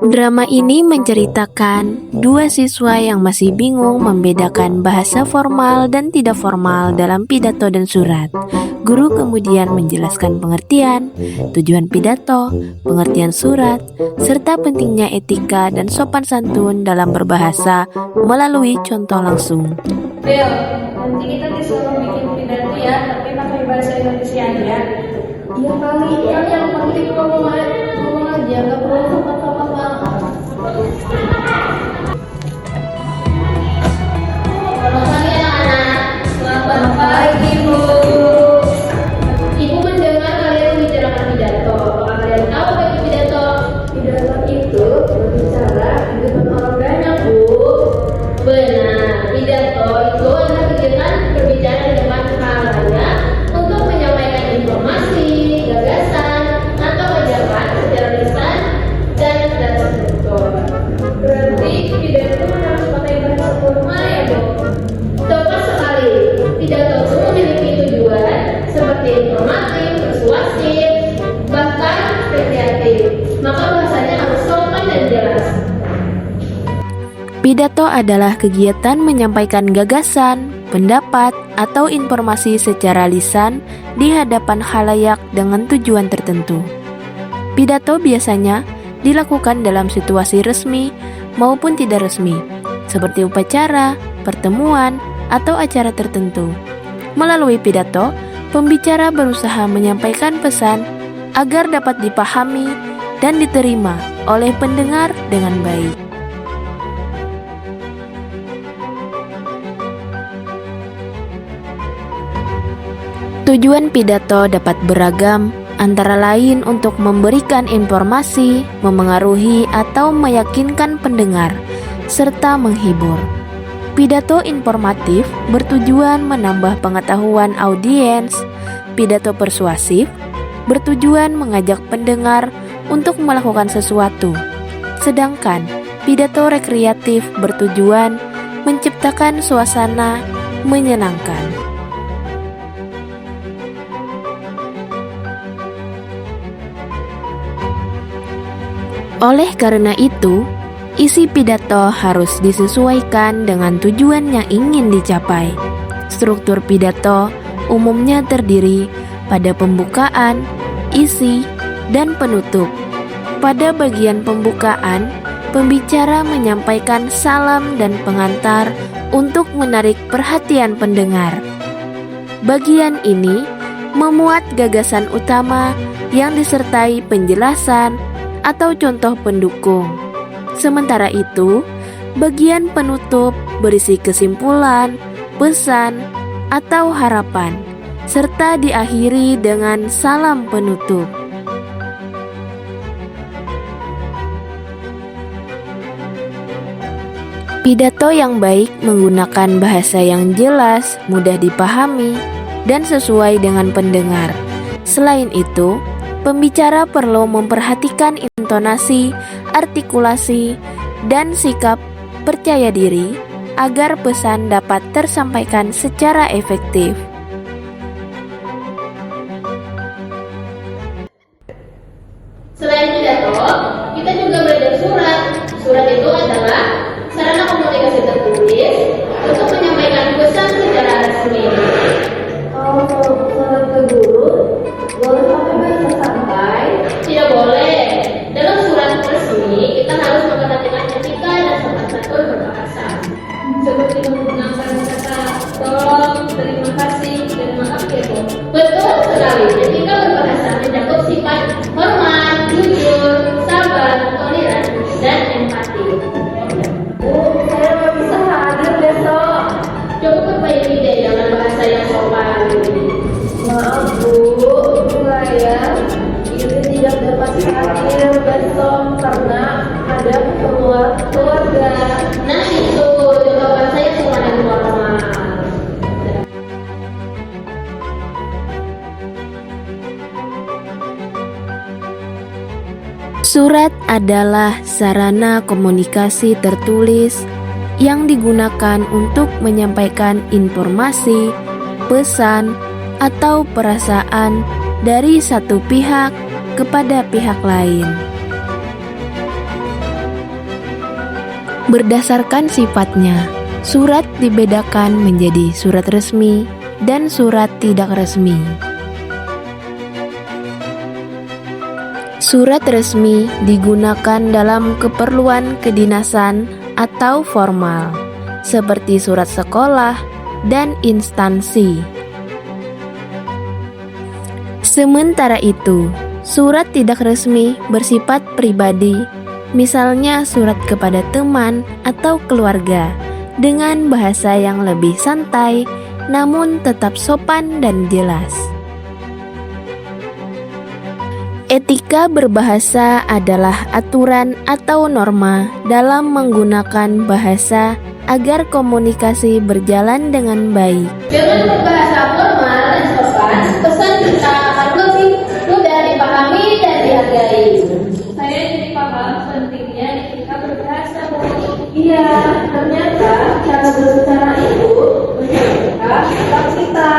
Drama ini menceritakan dua siswa yang masih bingung membedakan bahasa formal dan tidak formal dalam pidato dan surat. Guru kemudian menjelaskan pengertian, tujuan pidato, pengertian surat, serta pentingnya etika dan sopan santun dalam berbahasa melalui contoh langsung. Bel, nanti kita disuruh bikin pidato ya, tapi pakai bahasa Indonesia aja. Iya kali, kan yang penting ngomong aja, nggak perlu tempat-tempat banget. Selamat pagi anak-anak. Selamat pagi Bu. Ibu mendengar kalian membicarakan pidato. Apakah kalian tahu apa itu pidato? Pidato itu berbicara di depan orang banyak Bu. Benar, pidato itu adalah kegiatan berbicara di depan halayak untuk menyampaikan informasi, gagasan, atau ajakan secara lisan dan terstruktur. Berarti pidato harus pakai bahasa formal ya Bu? Tepat sekali, pidato itu memiliki tujuan seperti informatif, persuasif, bahkan kreatif. Maka bahasanya harus sopan dan jelas. Pidato adalah kegiatan menyampaikan gagasan, pendapat, atau informasi secara lisan di hadapan khalayak dengan tujuan tertentu. Pidato biasanya dilakukan dalam situasi resmi maupun tidak resmi, seperti upacara, pertemuan, atau acara tertentu. Melalui pidato, pembicara berusaha menyampaikan pesan agar dapat dipahami dan diterima oleh pendengar dengan baik. Tujuan pidato dapat beragam, antara lain untuk memberikan informasi, memengaruhi atau meyakinkan pendengar, serta menghibur. Pidato informatif bertujuan menambah pengetahuan audiens. Pidato persuasif bertujuan mengajak pendengar untuk melakukan sesuatu. Sedangkan pidato rekreatif bertujuan menciptakan suasana menyenangkan. Oleh karena itu, isi pidato harus disesuaikan dengan tujuan yang ingin dicapai. Struktur pidato umumnya terdiri pada pembukaan, isi, dan penutup. Pada bagian pembukaan, pembicara menyampaikan salam dan pengantar untuk menarik perhatian pendengar. Bagian ini memuat gagasan utama yang disertai penjelasan atau contoh pendukung. Sementara itu, bagian penutup berisi kesimpulan, pesan, atau harapan, serta diakhiri dengan salam penutup. Pidato yang baik menggunakan bahasa yang jelas, mudah dipahami, dan sesuai dengan pendengar. Selain itu, pembicara perlu memperhatikan intonasi, artikulasi, dan sikap percaya diri agar pesan dapat tersampaikan secara efektif. Selain pidato, kita juga belajar surat. Surat itu adalah sarana komunikasi tertulis untuk menyampaikan pesan secara resmi. Kalau surat ke guru, boleh pakai bahasa santai? Tidak boleh. Dalam surat resmi, kita harus memperhatikan etika dan sopan santun berbahasa. Seperti menggunakan kata tolong, terima kasih, dan maaf ya Bu. Betul sekali. Etika berbahasa mencakup sifat hormat, jujur, sabar, toleran, dan empati. Bu, saya nggak bisa hadir besok. Coba perbaiki deh dengan bahasa yang sopan. Maaf Bu, saya ini tidak dapat hadir besok karena ada keperluan keluarga. Nah itu jawaban saya sopan dan formal. Surat adalah sarana komunikasi tertulis yang digunakan untuk menyampaikan informasi, pesan, atau perasaan dari satu pihak kepada pihak lain. Berdasarkan sifatnya, surat dibedakan menjadi surat resmi dan surat tidak resmi. Surat resmi digunakan dalam keperluan kedinasan atau formal, seperti surat sekolah dan instansi. Sementara itu, surat tidak resmi bersifat pribadi, misalnya surat kepada teman atau keluarga, dengan bahasa yang lebih santai, namun tetap sopan dan jelas. Etika berbahasa adalah aturan atau norma dalam menggunakan bahasa agar komunikasi berjalan dengan baik. Dengan berbahasa formal dan sopan, pesan kita akan lebih mudah dipahami dan dihargai. Saya jadi paham pentingnya etika berbahasa. Iya, ternyata cara berbicara itu menjaga sikap kita.